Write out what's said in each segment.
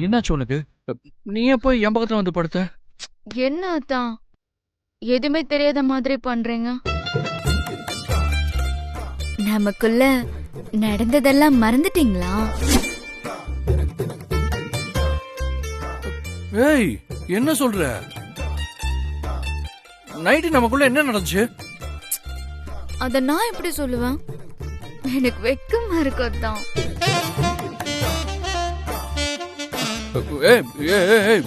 என்னாச்சு உனக்கு? நீ ஏன் போய் என் பக்கத்துல வந்து படுத்த? என்ன அத்தான் எதுவுமே தெரியாத மாதிரி பண்றீங்க? நமக்குள்ள நடந்ததெல்லாம் மறந்துட்டீங்களா? ஏய், என்ன சொல்ற? நைட்டு நமக்குள்ள என்ன நடந்துச்சு? அத நான் எப்படி சொல்லுவேன்? எனக்கு வெக்கமா இருக்கு அத்தான். ஏய், ஏய், ஏய்,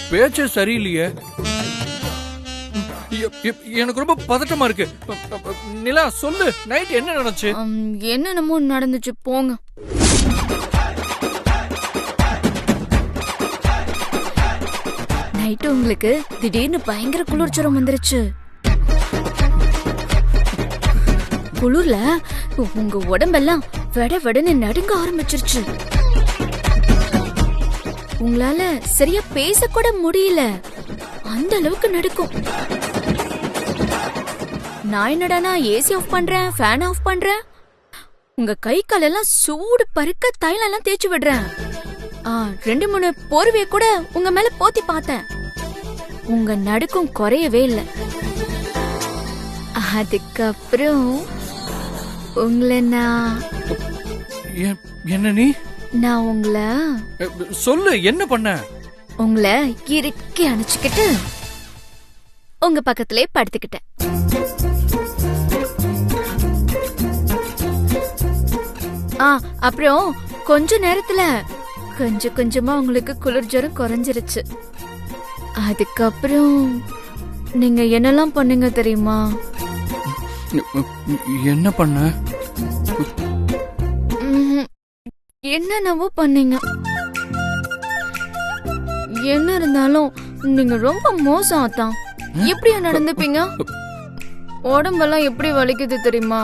பேச்சே சரியில்லையே. எனக்கு ரொம்ப பதட்டமா இருக்கு. நிலா, சொல்லு, நைட் என்ன நடந்துச்சு? என்னென்னமோ நடந்துச்சு போங்க. நைட்டு உங்களுக்கு திடீர்னு பயங்கர குளிர்ச்சரம் வந்துருச்சு. குளிர்ல உங்க உடம்பெல்லாம் வெட வெடன்னு நடுங்க ஆரம்பிச்சிருச்சு. உங்களால சரியா பேச கூட முடியல, அந்த அளவுக்கு நடுக்கும். நான் என்னடானா ஏசி ஆஃப் பண்றேன், ஃபேன் ஆஃப் பண்றேன், உங்க கை கால் எல்லாம் சூடு பருக்க தைலம் எல்லாம் தேய்ச்சி விடுறேன். 2-3 போர்வைய கூட உங்க மேல போத்தி பார்த்தேன். உங்க நடுக்கும் குறையவே இல்ல. அதுக்கப்புறம் உங்களை நான் உங்களை சொல்லு, என்ன பண்ண? உங்களை இறுக்கி அணைச்சுக்கிட்டு உங்க பக்கத்திலே படுத்துக்கிட்டேன். அப்புறம் கொஞ்ச நேரத்துல கொஞ்சம் கொஞ்சமா உங்களுக்கு குளிர் ஜுரம் குறைஞ்சிருச்சு. அதுக்கப்புறம் நீங்க என்னெல்லாம் பண்ணீங்க தெரியுமா? என்ன பண்ண? என்னென்னவோ பண்ணீங்க. என்ன இருந்தாலும் நீங்க ரொம்ப மோசம் அத்தான். எப்படியா நடந்துப்பீங்க? உடம்பெல்லாம் எப்படி வலிக்குது தெரியுமா?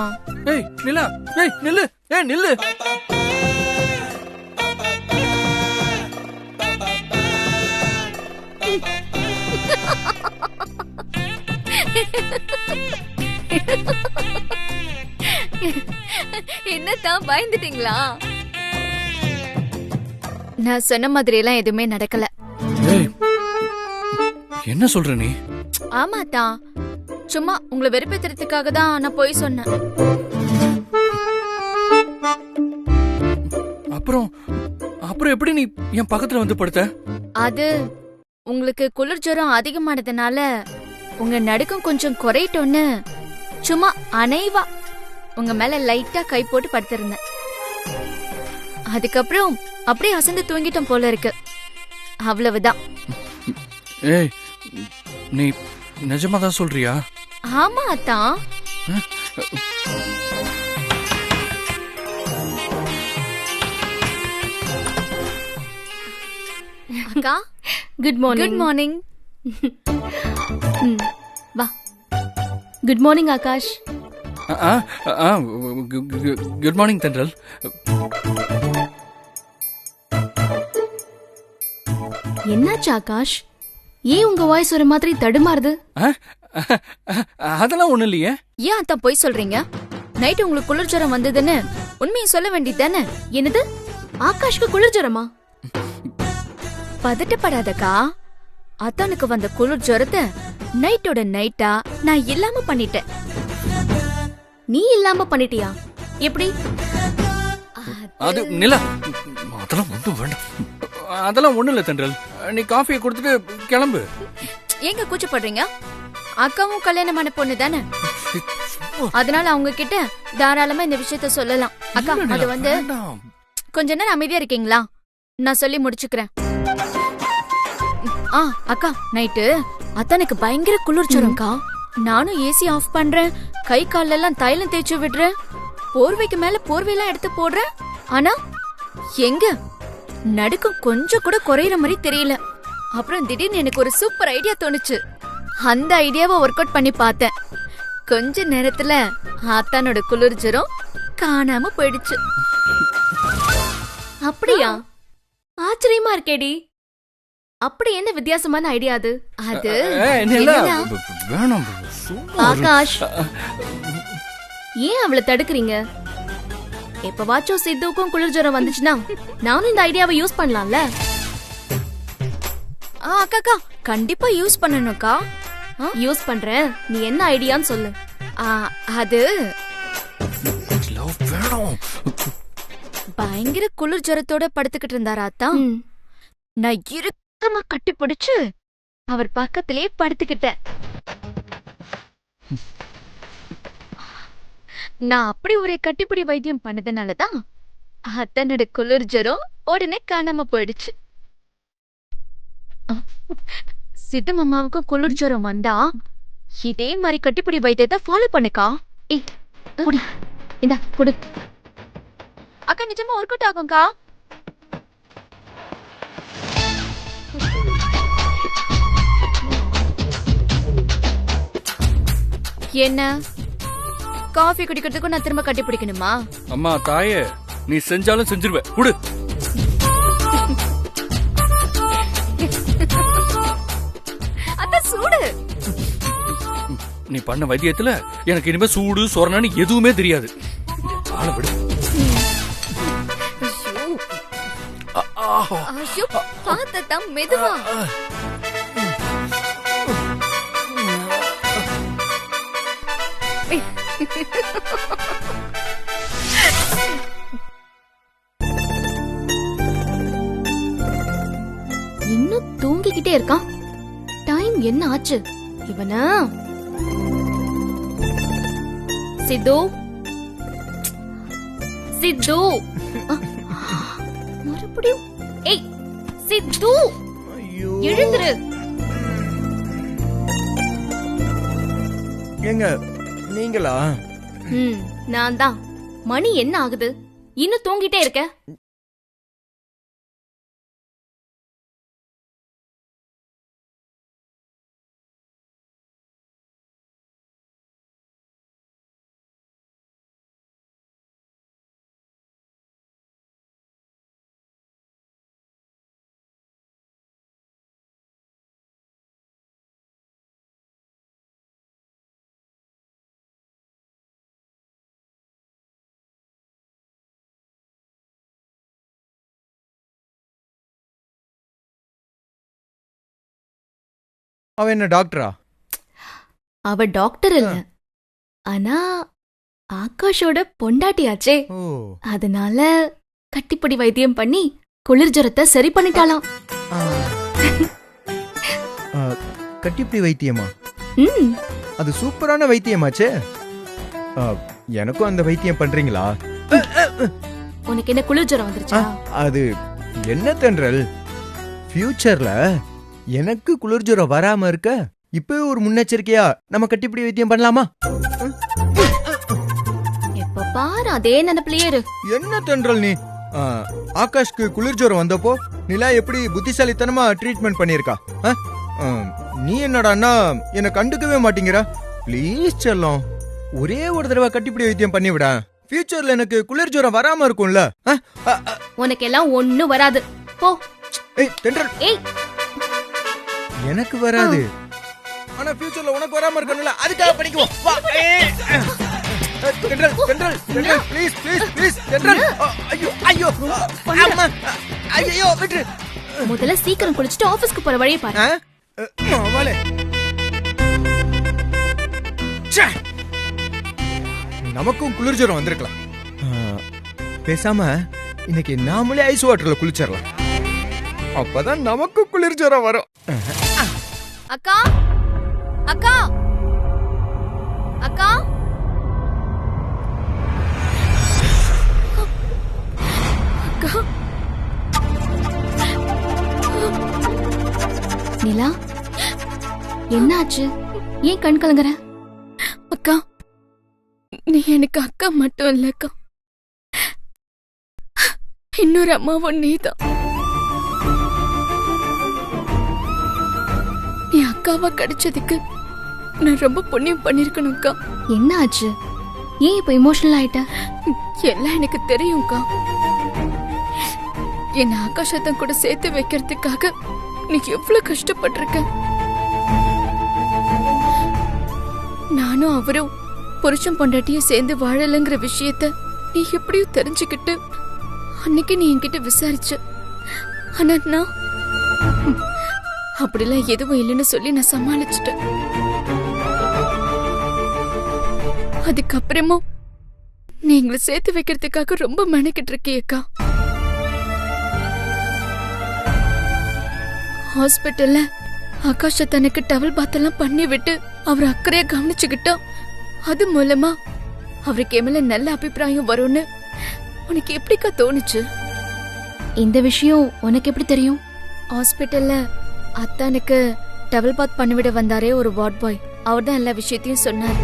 ஏய் நிலா, ஏய் நில்லு, ஏய் நில்லு. என்னதான் பயந்துட்டீங்களா? நான் சொன்ன மாதிரி எல்லாம் எதுவுமே நடக்கல. என்ன சொல்ற நீ? ஆமாத்தா, சும்மா உங்களை வெறுப்பேத்துறதுக்காக தான் நான் போய் சொன்னேன். அப்புறம் அப்புறம் எப்படி நீ என் பக்கத்துல வந்து படுத்த? அது உங்களுக்கு குளிர் ஜுரம் அதிகமானதுனால உங்க நடுக்கம் கொஞ்சம் குறையட்டும்னு சும்மா அனைவா உங்க மேல லைட்டா கை போட்டு படுத்திருந்தேன். அதுக்கப்புறம் அப்படியே அசந்து தூங்கிட்டோம் போல இருக்கு. அவ்வளவுதான். ஏய், நீ நிஜமாதான் சொல்றியா? ஆமா அத்தான். அக்கா, குட் மார்னிங். Good morning. வா. Good morning Akash. Good morning Thendral. என்னாச்சு ஆகாஷ்? ஏன் உங்க வாய்ஸ் ஒரு மாதிரி தடுமாறுது? அதெல்லாம் ஒண்ணு இல்லையே. ஏன் அத்தான் போய் சொல்றீங்க? நைட் உங்களுக்கு குளிர் ஜுரம் வந்ததுன்னு உண்மையை சொல்ல வேண்டியதானே? என்னது, ஆகாஷ்க்கு குளிர் ஜுரமா? பதட்டப்படாதக்கா. அத்தானுக்கு வந்த குளிர் ஜுரத்தை நைட்டோட நைட்டா நான் இல்லாம பண்ணிட்டேன். நீ இல்லாம பண்ணிட்டியா? எப்படி? அது நிலா, அதெல்லாம் ஒண்ணும் வேண்டாம். அதெல்லாம் ஒண்ணு இல்ல தென்றல். நீ காஃபியை கொடுத்துட்டு கிளம்பு. ஏங்க கூச்சப்படுறீங்க? அக்காவும் கல்யாணமான பொண்ணு தானே, அதனால அவங்க கிட்ட தாராளமா இந்த விஷயத்த சொல்லலாம். அக்கா, அது வந்து கொஞ்ச நேரம் அமைதியா இருக்கீங்களா? நான் சொல்லி முடிச்சுக்கிறேன். அக்கா, நைட்டு அத்தானுக்கு பயங்கர குளிர் ஜுரம்க்கா. நானும் ஏசி ஆஃப் பண்றேன், கை கால்ல எல்லாம் தைலம் தேய்ச்சி விடுறேன், போர்வைக்கு மேல போர்வையெல்லாம் எடுத்து போடுறேன். ஆனா எங்க நடுக்கும் கொஞ்சம் கூட குறையிற மாதிரி தெரியல. அப்புறம் திடீர்னு எனக்கு ஒரு சூப்பர் ஐடியா தோணுச்சு. அந்த ஐடியாவை ஒர்க் அவுட் பண்ணி பார்த்தேன். கொஞ்ச நேரத்துல ஆத்தானோட குளிர் ஜுரம் காணாம போயிடுச்சு. அப்படியா? ஆச்சரியமா இருக்கேடி. அப்படி என்ன வித்தியாசமான ஐடியா அது? அது ஆகாஷ், ஏன் அவளை தடுக்கிறீங்க? எப்பவாச்சும் சித்துவுக்கும் குளிர் ஜுரம் வந்துச்சுன்னா நானும் இந்த ஐடியாவை யூஸ் பண்ணலாம்ல. அக்கா கண்டிப்பா யூஸ் பண்ணணும்க்கா. யூஸ் பண்றேன், நீ என்ன ஐடியான்னு சொல்லு. அது லவ் வேணும். பயங்கர குளிர் ஜுரத்தோட படுத்துக்கிட்டு இருந்தாரா அத்தா. நான் இறுக்கமா கட்டி பிடிச்சு அவர் பக்கத்திலே படுத்துக்கிட்டேன். நான் அப்படி ஒரு கட்டிப்பிடி வைத்தியம் பண்ணதுனாலதான் அத்தனோட குளிர் ஜுரம் உடனே காணாம போயிடுச்சு. சித்து மாமாவுக்கும் குளிர் ஜுரம் வந்தா இதே மாதிரி கட்டிப்பிடி வைத்தியத்தை ஃபாலோ பண்ணுக்கா. இந்தா குடு. அக்கா நிஜமா ஒர்க் அவுட் ஆகும்க்கா. என்ன காஃபி குடிக்கிறதுக்கும் நான் திரும்ப கட்டி பிடிக்கணுமா? அம்மா தாயே, நீ செஞ்சாலும் செஞ்சிருவ. குடு. அத சூடு. நீ பண்ண வைத்தியத்துல எனக்கு இனிமே சூடு சொரணான்னு எதுவுமே தெரியாது. ஆள விடு. ஐயோ பாத்தா மெதுவா. இன்னும் தூங்கிக்கிட்டே இருக்கான். டைம் என்ன ஆச்சு? இவனா சித்து சித்து மறுபடியும். ஏய் சித்து, எழுந்துரு. ஏங்க நீங்களா? நான் தான். மணி என்ன ஆகுது? இன்னும் தூங்கிட்டே இருக்க? அவன் என்ன டாக்டரா? அவ டாக்டர் இல்ல, ஆனா ஆகாஷோட பொண்டாட்டியாச்சே. அதனால கட்டிப்பிடி வைத்தியம் பண்ணி குளிர் ஜுரத்தை சரி பண்ணிட்டாளாம். கட்டிப்பிடி வைத்தியமா? அது சூப்பரான வைத்தியமாச்சே. எனக்கும் அந்த வைத்தியம் பண்றீங்களா? உனக்கு என்ன குளிர் ஜுரம் வந்துருச்சா? அது என்ன தென்றல், ஃபியூச்சர்ல எனக்கு குளிர் ஜுரம் வராம இருக்க இப்பவே ஒரு முன்னெச்சரிக்கையா நம்ம கட்டிப்பிடி வைத்தியம் பண்ணலாமா? எப்ப பாரு அதே நினைப்பிலேயே இரு. என்ன தென்றல் நீ? ஆகாஷ்க்கு குளிர் ஜுரம் வந்தப்போ நிலா எப்படி புத்திசாலித்தனமா ட்ரீட்மெண்ட் பண்ணிருக்கா? நீ என்னடான்னா என்ன கண்டுக்கவே மாட்டீங்கற. ப்ளீஸ் செல்லம், ஒரே ஒரு தடவை கட்டிப்பிடி வைத்தியம் பண்ணி விட. ஃபியூச்சர்ல எனக்கு குளிர் ஜுரம் வராம இருக்கும்ல. உனக்கு எல்லாம் ஒண்ணும் வராது போ. ஏய் தென்றல், ஏய் எனக்கு வராது, ஆனா ஃபியூச்சர்ல உனக்கு வராம இருக்கணும்ல, அதுக்காக பண்ணிக்குவோம். வா. தென்றல் தென்றல் தென்றல், ப்ளீஸ் ப்ளீஸ் ப்ளீஸ் தென்றல். ஐயோ ஐயோ அம்மா, ஐயோ விட்டு. முதல்ல சீக்கிரம் குளிச்சிட்டு ஆபீஸ்க்கு போற வழியை பாரு. மாவாலே நமக்கும் குளிர் ஜுரம் வந்திருக்கலாம். பேசாம இன்னைக்கு நாமளே ஐஸ் வாட்டர்ல குளிச்சிடலாம். அப்பதான் நமக்கு குளிர் ஜுரம் வரும். அக்கா அக்கா அக்கா அக்கா. நிலா, என்னாச்சு? ஏன் கண் கலங்குற? அக்கா, நீ எனக்கு அக்கா மட்டும் இல்லக்கா, இன்னொரு அம்மாவும் நீதான். நீ அக்காவா கிடைச்சதுக்கு நான் ரொம்ப புண்ணியம் பண்ணிருக்கணும்க்கா. என்ன ஆச்சு? ஏன் இப்ப இமோஷனல் ஆயிட்ட? எல்லாம் எனக்கு தெரியும்க்கா. என்ன ஆகாஷத்தன் கூட சேர்த்து வைக்கிறதுக்காக நீ எவ்வளவு கஷ்டப்பட்டிருக்க. நானும் அவரும் புருஷன் பொண்டாட்டியும் சேர்ந்து வாழலங்கிற விஷயத்த நீ எப்படியும் தெரிஞ்சுக்கிட்டு அன்னைக்கு நீ என்கிட்ட விசாரிச்ச. ஆனா நான் அப்படிலாம் எதுவும் இல்லைன்னு சொல்லி நான் சமாளிச்சிட்டேன். அதுக்கப்புறமும் நீ எங்களை சேர்த்து வைக்கிறதுக்காக ரொம்ப மெனக்கிட்டு இருக்கியக்கா. ஹாஸ்பிட்டல்ல ஆகாஷ தனக்கு டவல் பாத் எல்லாம் பண்ணி விட்டு அவர் அக்கறையா கவனிச்சுக்கிட்டா அது மூலமா அவருக்கு என் நல்ல அபிப்பிராயம் வரும்னு உனக்கு எப்படிக்கா தோணுச்சு? இந்த விஷயம் உனக்கு எப்படி தெரியும்? ஹாஸ்பிட்டல்ல அத்தானுக்கு டவல் பாத் பண்ணிவிட வந்தாரே ஒரு வார்ட் பாய், அவர் தான் எல்லா விஷயத்தையும் சொன்னார்.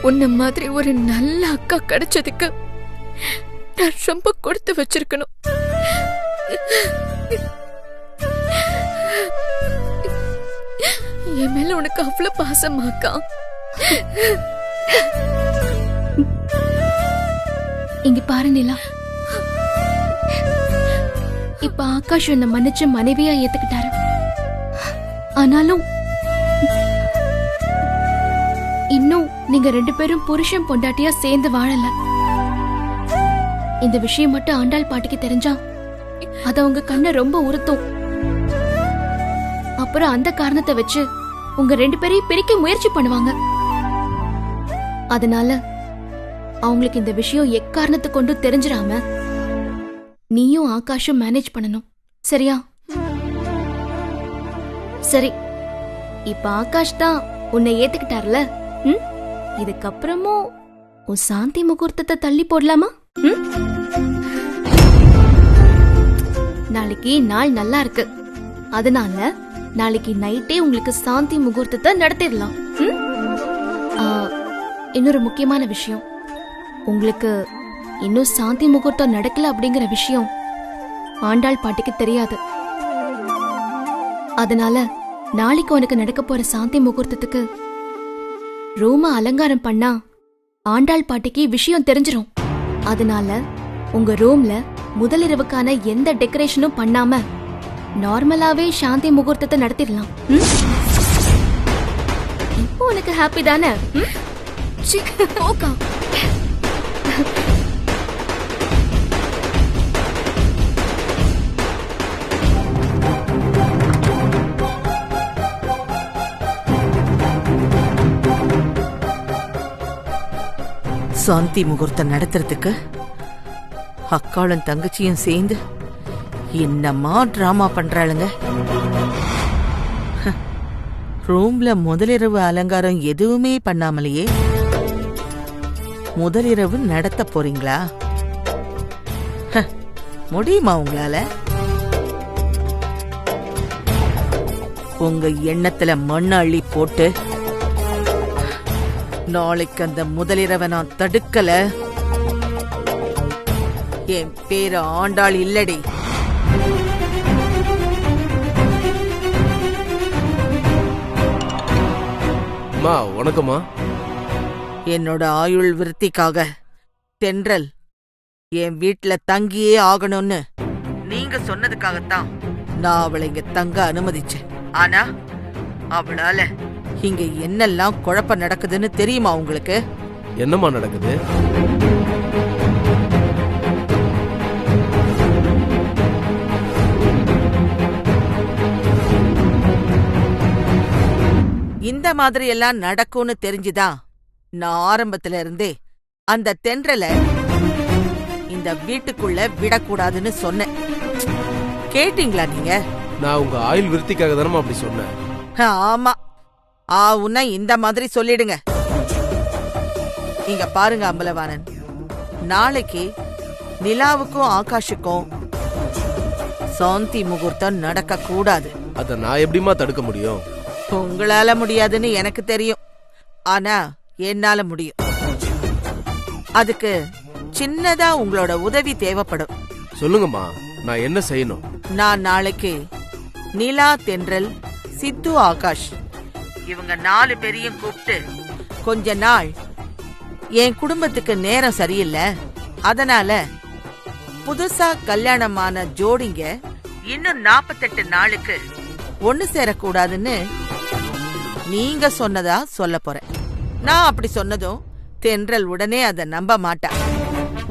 உன்ன மாதிரி ஒரு நல்ல அக்கா கிடைச்சதுக்கு நான் ரொம்ப கொடுத்து வச்சிருக்கணும். என் மேல உனக்கு அவ்வளவு பாசமாக்கா. இங்க பாரு நிலா, இப்ப ஆகாஷ் என்ன மன்னிச்சு மனைவியா ஏத்துக்கிட்டாரு. ஆனாலும் இன்னும் நீங்க 2 பேரும் புருஷன் பொண்டாட்டியா சேர்ந்து வாழல. இந்த விஷயம் மட்டும் ஆண்டாள் பாட்டிக்கு தெரிஞ்சா அத உங்க கண்ணை ரொம்ப உறுத்தும். அப்புறம் அந்த காரணத்தை வச்சு உங்க 2 பேரையும் பிரிக்க முயற்சி பண்ணுவாங்க. அதனால அவங்களுக்கு இந்த விஷயம் எக்காரணத்தை கொண்டு தெரிஞ்சிடாம நீயும் ஆகாஷும் மேனேஜ் பண்ணணும், சரியா? சரி, இப்ப ஆகாஷ் தான் உன்னை ஏத்துக்கிட்டார்ல, இதுக்கப்புறமும் உன் சாந்தி முகூர்த்தத்தை தள்ளி போடலாமா? நாளைக்கு நாள் நல்லா இருக்கு, அதனால நாளைக்கு நைட்டே உங்களுக்கு சாந்தி முகூர்த்தத்தை நடத்திடலாம். இன்னொரு முக்கியமான விஷயம், உங்களுக்கு இன்னும் சாந்தி முகூர்த்தம் நடக்கல அப்படிங்கிற விஷயம் ஆண்டாள் பாட்டிக்கு தெரியாது. அதனால நாளைக்கு உனக்கு நடக்க போற சாந்தி முகூர்த்தத்துக்கு ரூம அலங்காரம் பண்ணா ஆண்டாள் பாட்டிக்கு விஷயம் தெரிஞ்சிரும். அதனால உங்க ரூம்ல முதலிரவுக்கான எந்த டெக்கரேஷனும் பண்ணாம நார்மலாவே சாந்தி முகூர்த்தத்தை நடத்திடலாம். இப்போ உனக்கு ஹாப்பி தானே? போக்கா. சாந்தி முகூர்த்தம் நடத்துறதுக்கு அக்காளும் தங்கச்சியும் சேர்ந்து என்னம்மா டிராமா பண்றாளுங்க. ரூம்ல முதலிரவு அலங்காரம் எதுவுமே பண்ணாமலேயே முதலிரவு நடத்த போறீங்களா? முடியுமா உங்களால? உங்க எண்ணத்துல மண்ணு அள்ளி போட்டு நாளைக்கு அந்த முதலிரவை நான் தடுக்கல, என் பேரு ஆண்டாள் இல்லடி. வணக்கம்மா. என்னோட ஆயுள் விருத்திக்காக தென்றல் என் வீட்டுல தங்கியே ஆகணும்னு நீங்க சொன்னதுக்காகத்தான் நான் அவளை இங்க தங்க அனுமதிச்சேன். ஆனா அவளால இங்க என்னெல்லாம் குழப்பம் நடக்குதுன்னு தெரியுமா உங்களுக்கு? என்னம்மா நடக்குது? இந்த மாதிரி எல்லாம் நடக்கும்னு தெரிஞ்சுதான் நான் ஆரம்பத்துல இருந்தே அந்த தென்றலை இந்த வீட்டுக்குள்ள விடக்கூடாதுன்னு சொன்னேன். கேட்டீங்களா நீங்க? நான் உங்க ஆயுள் விருத்திக்காக தானமா அப்படி சொன்னேன். ஆமா, உன்ன இந்த மாதிரி சொல்லிடுங்க. இங்க பாருங்க அம்பலவாணன், நாளைக்கு நிலாவுக்கும் ஆகாஷுக்கும் சாந்தி முகூர்த்தம் நடக்க கூடாது. அத நான் எப்படிமா தடுக்க முடியும்? உங்களால முடியாதுன்னு எனக்கு தெரியும், ஆனா என்னால முடியும். அதுக்கு சின்னதா உங்களோட உதவி தேவைப்படும். சொல்லுங்கம்மா, நான் என்ன செய்யணும்? நான் நாளைக்கு நிலா, தென்றல், சித்து, ஆகாஷ் இவங்க 4 பேரையும் கூப்பிட்டு கொஞ்ச நாள் என் குடும்பத்துக்கு நேரம் சரியில்லை, அதனால புதுசா கல்யாணமான ஜோடிங்க இன்னும் 48 நாளுக்கு ஒண்ணு சேரக்கூடாதுன்னு நீங்க சொன்னதா சொல்ல போறேன். நான் அப்படி சொன்னதும் தென்றல் உடனே அதை நம்ப மாட்டா.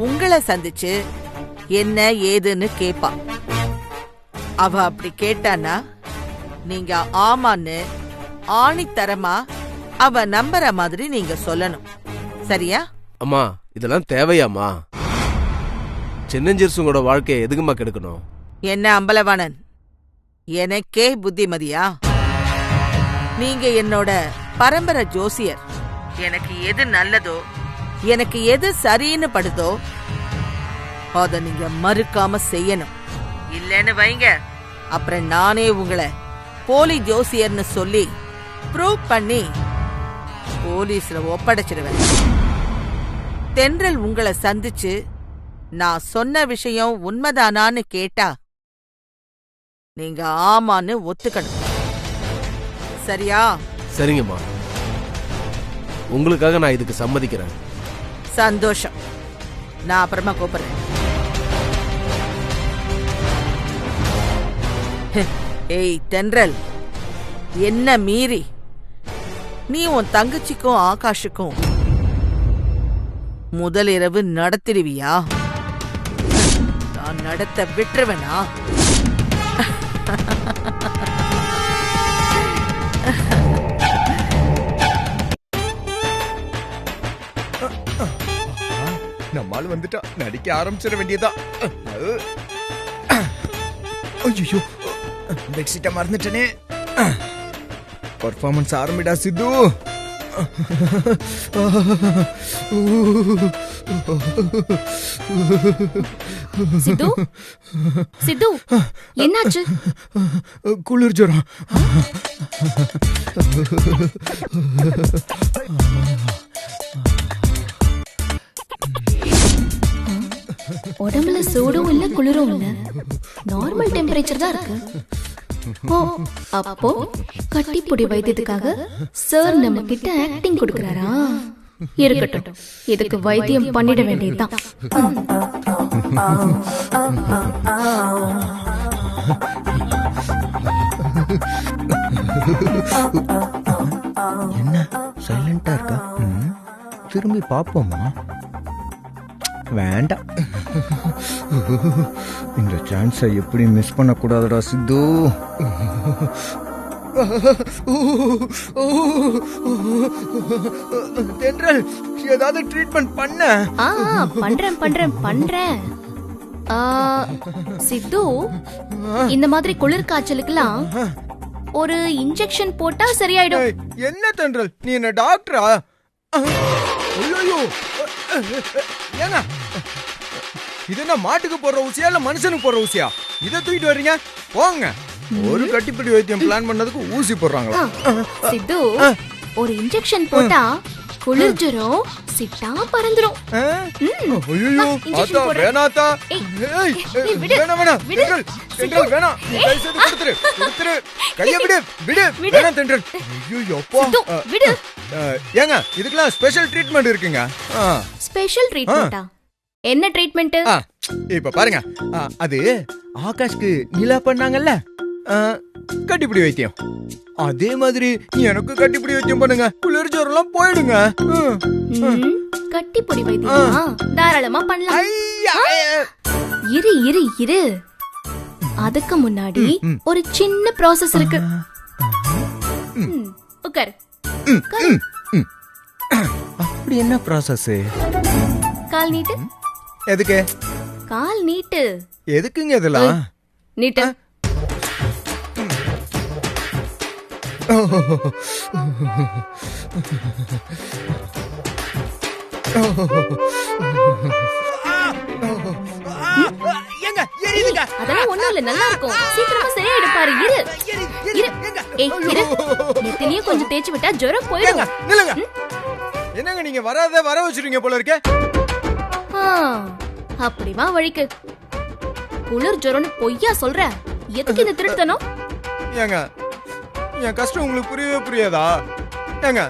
உங்களை சந்திச்சு என்ன ஏதுன்னு கேப்பா. அவ அப்படி கேட்டானா நீங்க ஆமான்னு ஆணித்தரமா அவ நம்புற மாதிரி நீங்க சொல்லணும். சரியா? அம்மா இதெல்லாம் தேவையாம்மா? சின்னஞ்சிறுசுங்களோட வாழ்க்கையை எதுக்குமா கெடுக்கணும்? என்ன அம்பலவாணன், எனக்கே புத்திமதியா? நீங்க என்னோட பரம்பரை ஜோசியர். எனக்கு எது நல்லதோ, எனக்கு எது சரின்னு படுதோ அத நீங்க மறுக்காம செய்யணும். இல்லன்னு வைங்க, அப்புறம் நானே உங்களை போலி ஜோசியர்னு சொல்லி ப்ரூவ் பண்ணி போலீஸ்ல ஒப்படைச்சிடுவேன். தென்றல் உங்களை சந்திச்சு நான் சொன்ன விஷயம் உண்மைதானான்னு கேட்டா நீங்க ஆமான்னு ஒத்துக்கணும். சரியா? சரிங்கம்மா, உங்களுக்காக நான் இதுக்கு சம்மதிக்கிறேன். சந்தோஷம். நான் அப்புறமா கூப்பிடுறேன். ஏய் தென்றல், என்ன மீறி நீ உன் தங்கச்சிக்கும் ஆகாஷுக்கும் முதல் இரவு நடத்திடுவியா? நான் நடத்த விட்டுருவேனா? நம்மால் வந்துட்டா, நடிக்க ஆரம்பிச்சிட வேண்டியதா. ஐயோ, பெட்ஷீட்டை மறந்துட்டனே. பர்ஃபார்மன்ஸ் ஆரம்பிடா சித்து. சித்து, சித்து, என்னாச்சு? குளிர் ஜுரம். உடம்புல சூடும் இல்ல குளிரும் இல்ல, நார்மல் டெம்பரேச்சர் தான் இருக்கு. ஓ, அப்போ கட்டிப்புடி வைத்தியத்துக்காக சார் நம்ம கிட்ட ஆக்டிங் கொடுக்கறாரா? இருக்கட்டும், இதுக்கு வைத்தியம் பண்ணிட வேண்டியதுதான். என்ன சைலண்டா இருக்கா? திரும்பி பாப்போமா? வேண்டாம், இந்த சான்ஸை எப்படி மிஸ் பண்ண கூடாதுடா சித்து. தென்றல், ஏதாவது ட்ரீட்மெண்ட் பண்ண? பண்றேன் பண்றேன் பண்றேன். சித்து, இந்த மாதிரி குளிர் காய்ச்சலுக்கெல்லாம் ஒரு இன்ஜெக்ஷன் போட்டா சரியாயிடும். என்ன தென்றல், நீ என்ன டாக்டரா? ஐயோ, ஏங்க இது என்ன மாட்டுக்கு போடுற ஊசியா இல்ல மனுஷனுக்கு போடுற ஊசியா? இதை தூக்கிட்டு வர்றீங்க, போங்க. ஒரு கட்டிப்பிடி வைத்தியம் பிளான் பண்ணதுக்கு ஊசி போடுறாங்களா? சித்து, ஒரு இன்ஜெக்ஷன் போட்டா குளிர் ஜுரம் சிட்டா பறந்துரும். ஐயோ, ஆத்தா வேணாத்தா. வேணா வேணா தென்றல், தென்றல் வேணா. நீ கை சேர்த்து கொடுத்துரு, கொடுத்துரு. கையை விடு, விடு, வேணா தென்றல். ஐயோ அப்பா, விடு. ஏங்க இதுக்கெல்லாம் ஸ்பெஷல் ட்ரீட்மெண்ட் இருக்குங்க. ஸ்பெஷல் ட்ரீட்மெண்டா? என்ன ட்ரீட்மெண்ட்? இப்ப பாருங்க, அது ஆகாஷ்க்கு நிலா பண்ணாங்கல்ல, கட்டிப்பிடி வைத்தியம். அதே மாதிரி எனக்கு கட்டிப்பிடி வைத்தியம் பண்ணுங்க, குளிர் ஜுரம் போயிடுங்க. கட்டிப்பிடி வைத்தியம் தாராளமா பண்ணலாம். இரு இரு இரு, அதுக்கு முன்னாடி ஒரு சின்ன ப்ராசஸ் இருக்கு. உட்கார். அப்படி என்ன ப்ராசஸ்? கால் நீட்டு. எதுக்கு? கால் நீட்டு. எதுக்குங்க இதெல்லாம்? நீட்டு. அதெல்லாம் ஒண்ணும் இல்ல, நல்லா இருக்கும். சீக்கிரமா சரியாயிடும் பாரு. இரு இரு. ஏய் இரு, நெத்திலியும் கொஞ்சம் தேய்ச்சி விட்டா ஜுரம் போயிடும். என்னங்க நீங்க வராத வர வச்சிருக்கீங்க போல இருக்கே. அப்படிவா வழிக்கு. குளிர் ஜுரம்னு பொய்யா சொல்ற? எதுக்கு இந்த திருட்டுத்தனம்? ஏங்க என் கஷ்டம் உங்களுக்கு புரியவே புரியாதா? ஏங்க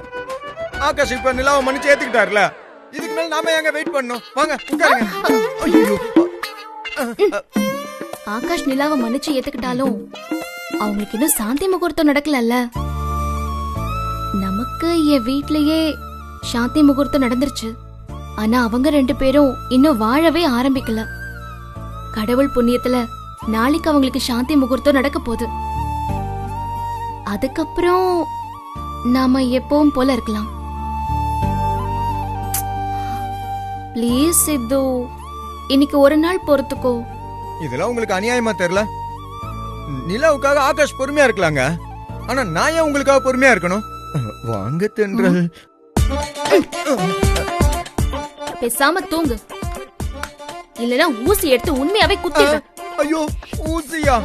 ஆகாஷ் இப்ப நிலாவை மன்னிச்சு ஏத்துக்கிட்டாருல, இதுக்கு மேல நாம ஏங்க வெயிட் பண்ணணும்? வாங்க உட்காருங்க. ஐயோ, ஆகாஷ் நிலாவை மன்னிச்சு ஏத்துக்கிட்டாலும் அவங்களுக்கு இன்னும் சாந்தி முகூர்த்தம் நடக்கலல்ல. நமக்கு என் வீட்லயே சாந்தி முகூர்த்தம் நடந்துருச்சு. ஆனா அவங்க 2 பேரும் இன்னும் வாழவே ஆரம்பிக்கல. கடவுள் புண்ணியத்துல நாளைக்கு அவங்களுக்கு சாந்தி முகூர்த்தம் நடக்க போகுது. அதுக்கப்புறம் நாம எப்பவும் போல இருக்கலாம். ப்ளீஸ் சித்து, இன்னைக்கு ஒரு நாள் பொறுத்துக்கோ. இதெல்லாம் உங்களுக்கு அநியாயமா தெரியல? நிலாவுக்காக ஆகாஷ் பொறுமையா இருக்கலாங்க, ஆனா நான் ஏன் உங்களுக்காக பொறுமையா இருக்கணும்? வாங்க தென்றல். பேசாம தூங்கு, இல்லனா ஊசி எடுத்து உண்மையாவே குத்திடுவேன். ஐயோ, ஊசியா?